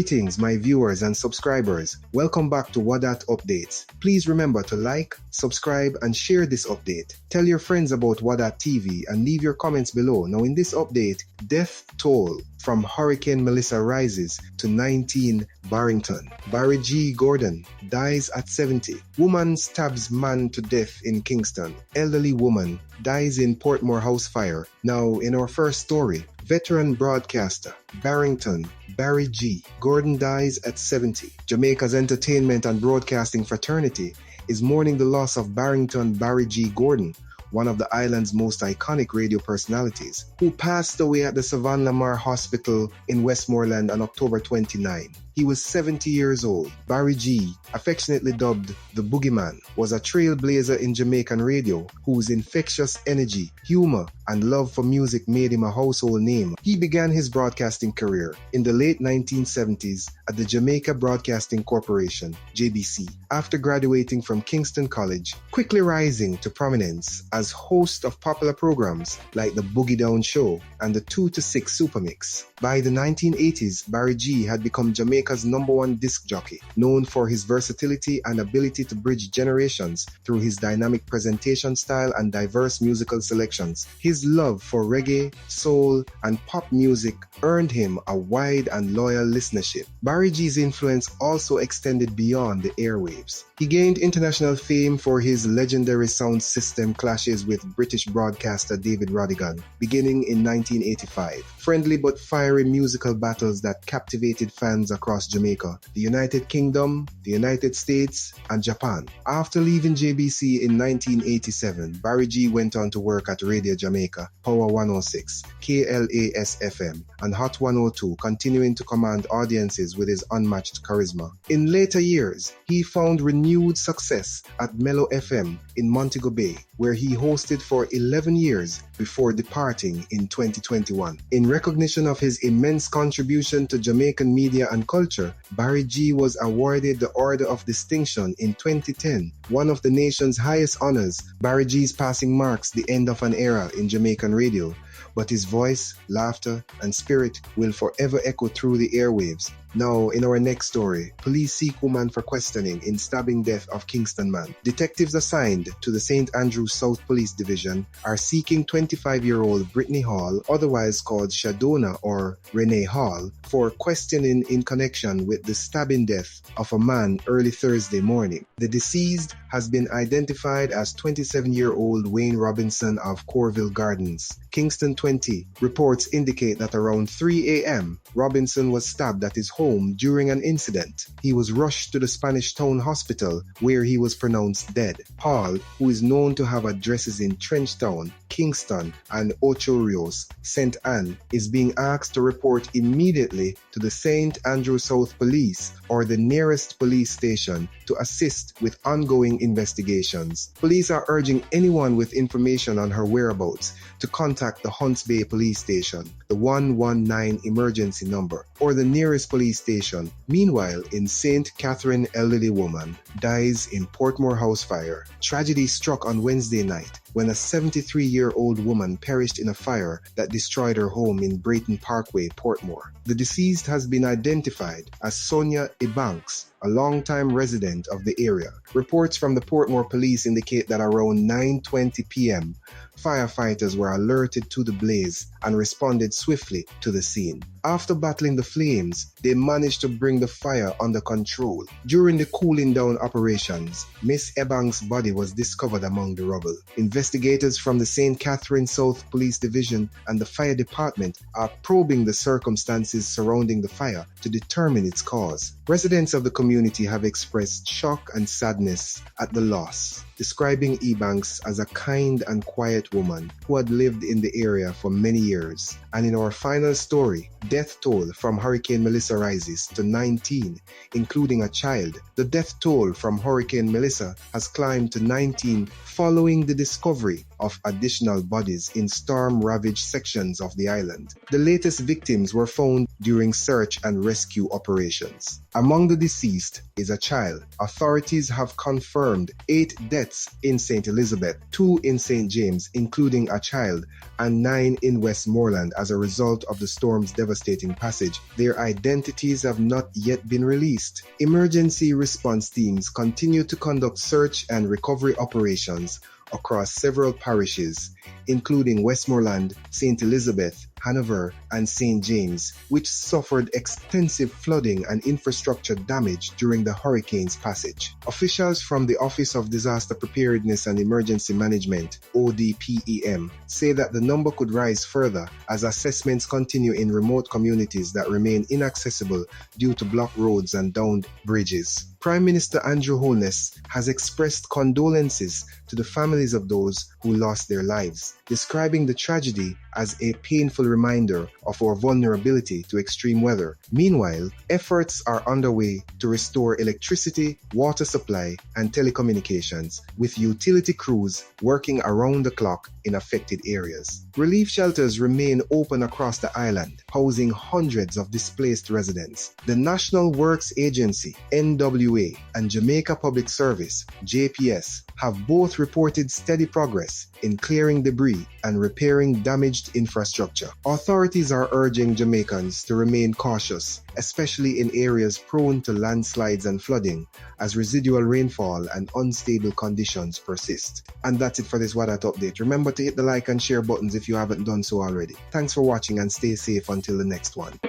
Greetings, my viewers and subscribers. Welcome back to WHADAT Updates. Please remember to like, subscribe, and share this update. Tell your friends about WHADAT TV and leave your comments below. Now, in this update, death toll from Hurricane Melissa rises to 19 Barrington. Barry G. Gordon dies at 70. Woman stabs man to death in Kingston. Elderly woman dies in Portmore house fire. Now, in our first story, veteran broadcaster Barrington Barry G. Gordon dies at 70. Jamaica's entertainment and broadcasting fraternity is mourning the loss of Barrington Barry G. Gordon, one of the island's most iconic radio personalities, who passed away at the Savannah Lamar Hospital in Westmoreland on October 29. He was 70 years old. Barry G., affectionately dubbed the Boogeyman, was a trailblazer in Jamaican radio whose infectious energy, humor, and love for music made him a household name. He began his broadcasting career in the late 1970s at the Jamaica Broadcasting Corporation, JBC, after graduating from Kingston College, quickly rising to prominence as host of popular programs like The Boogie Down Show and the 2 to 6 Supermix. By the 1980s, Barry G. had become Jamaica's #1 disc jockey, known for his versatility and ability to bridge generations through his dynamic presentation style and diverse musical selections. His love for reggae, soul, and pop music earned him a wide and loyal listenership. Barry G's influence also extended beyond the airwaves. He gained international fame for his legendary sound system clashes with British broadcaster David Rodigan, beginning in 1985. Friendly but fiery musical battles that captivated fans across Jamaica, the United Kingdom, the United States, and Japan. After leaving JBC in 1987, Barry G went on to work at Radio Jamaica, Power 106, KLAS FM, and Hot 102, continuing to command audiences with his unmatched charisma. In later years, he found renewed success at Mellow FM in Montego Bay, where he hosted for 11 years before departing in 2021. In recognition of his immense contribution to Jamaican media and culture, Barry G was awarded the Order of Distinction in 2010, one of the nation's highest honors. Barry G's passing marks the end of an era in Jamaican radio, but his voice, laughter, and spirit will forever echo through the airwaves. Now, in our next story, police seek woman for questioning in stabbing death of Kingston man. Detectives assigned to the St. Andrews South Police Division are seeking 25-year-old Brittany Hall, otherwise called Shadona or Renee Hall, for questioning in connection with the stabbing death of a man early Thursday morning. The deceased has been identified as 27-year-old Wayne Robinson of Corville Gardens, Kingston 20. Reports indicate that around 3 a.m., Robinson was stabbed at his home during an incident. He was rushed to the Spanish Town Hospital, where he was pronounced dead. Hall, who is known to have addresses in Trenchtown, Kingston, and Ocho Rios, St. Anne, is being asked to report immediately to the St. Andrew South Police or the nearest police station to assist with ongoing investigations. Police are urging anyone with information on her whereabouts to contact the Hunts Bay Police Station, the 119 emergency number, or the nearest police station. Meanwhile, in St. Catherine, elderly woman dies in Portmore house fire. Tragedy struck on Wednesday night when a 73-year-old woman perished in a fire that destroyed her home in Brayton Parkway, Portmore. The deceased has been identified as Sonia Ebanks, a longtime resident of the area. Reports from the Portmore police indicate that around 9:20 p.m., firefighters were alerted to the blaze and responded swiftly to the scene. After battling the flames, they managed to bring the fire under control. During the cooling down operations, Miss Ebanks' body was discovered among the rubble. Investigators from the St. Catherine South Police Division and the Fire Department are probing the circumstances surrounding the fire to determine its cause. Residents of the community have expressed shock and sadness at the loss, describing Ebanks as a kind and quiet woman who had lived in the area for many years. And in our final story, death toll from Hurricane Melissa rises to 19, including a child. The death toll from Hurricane Melissa has climbed to 19 following the discovery of additional bodies in storm-ravaged sections of the island. The latest victims were found during search and rescue operations. Among the deceased is a child. Authorities have confirmed 8 deaths in St. Elizabeth, 2 in St. James, including a child, and 9 in Westmoreland as a result of the storm's devastating passage. Their identities have not yet been released. Emergency response teams continue to conduct search and recovery operations across several parishes, including Westmoreland, St. Elizabeth, Hanover, and St. James, which suffered extensive flooding and infrastructure damage during the hurricane's passage. Officials from the Office of Disaster Preparedness and Emergency Management, ODPEM, say that the number could rise further as assessments continue in remote communities that remain inaccessible due to blocked roads and downed bridges. Prime Minister Andrew Holness has expressed condolences to the families of those who lost their lives, describing the tragedy as a painful reminder of our vulnerability to extreme weather. Meanwhile, efforts are underway to restore electricity, water supply, and telecommunications, with utility crews working around the clock in affected areas. Relief shelters remain open across the island, housing hundreds of displaced residents. The National Works Agency, NWA, and Jamaica Public Service, JPS, have both reported steady progress in clearing debris and repairing damaged infrastructure. Authorities are urging Jamaicans to remain cautious, especially in areas prone to landslides and flooding, as residual rainfall and unstable conditions persist. And that's it for this WHADAT update. Remember to hit the like and share buttons if you haven't done so already. Thanks for watching and stay safe until the next one.